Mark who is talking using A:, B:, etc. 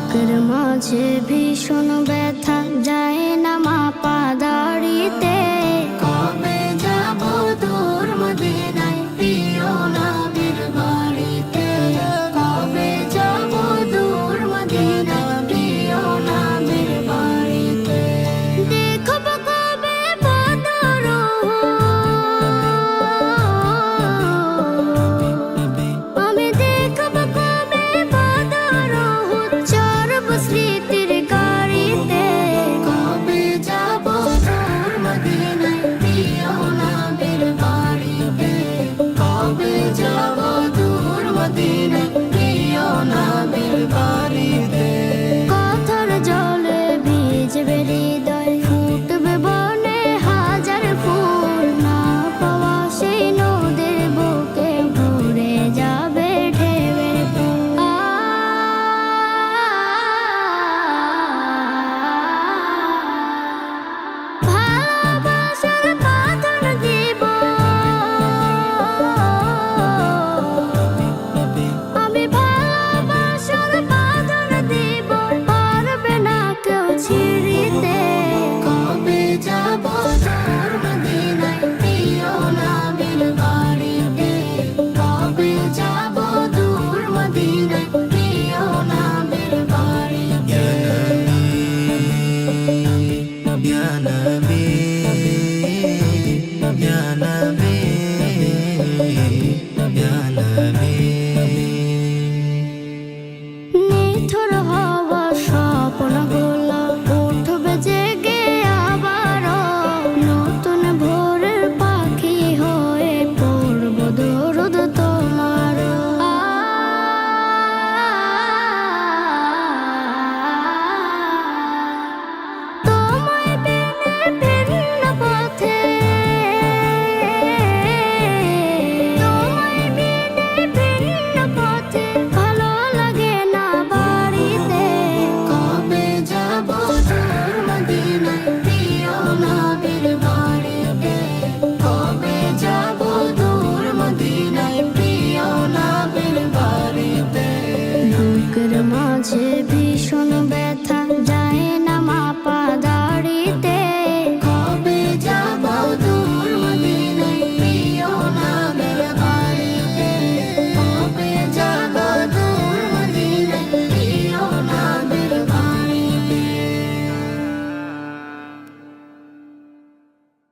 A: বুকের মাঝে ভীষণ ব্যথা যায় না মাপা দাড়িতে। কবে যাব দূর মদিনায় প্রিয় নবীর বাড়িতে। কবে যাব দূর মদিনায় প্রিয় নবীর বাড়িতে। দেখব কবে বদর আমি দেখব কবে বদর চরব স্মৃতির গাড়িতে। কবে যাব দূর মদিনায় প্রিয় নবীর বাড়িতে। কবে যাব দূর মদিনায় প্রিয় নবীর বাড়িতে। কথার জলে ভিজবে হৃদয় ফুটবে বনে হাজার ফুল। না পাওয়া সেই নদীর বুকে ভরে যাবে ঢেউয়ের ফুল। ভালোবাসার বাঁধন দিব আমি, ভালোবাসার বাঁধন দিব পারবে না কেউ ছিঁড়িতে। কবে যাব দূর মদিনায় প্রিয় নবীর বাড়িতে। কবে যাব দূর মদিনায় প্রিয় নবীর বাড়িতে।
B: Ya Nabi, Ya Nabi, Ya Nabi.
A: নিথর হওয়া স্বপ্নগুলো উঠবে জেগে আবারও। নতুন ভোরের পাখি হয়ে পড়ব দরুদ তোমার। তোমায় বিনে ভিন্ন পথে, তোমায় বিনে ভিন্ন পথে ভালো লাগে না বাড়িতে। কবে যাব দূর মদিনায় প্রিয় নবীর বাড়িতে। কবে যাব দূর মদিনায় প্রিয় নবীর বাড়িতে। বুকের মাঝে ভীষণ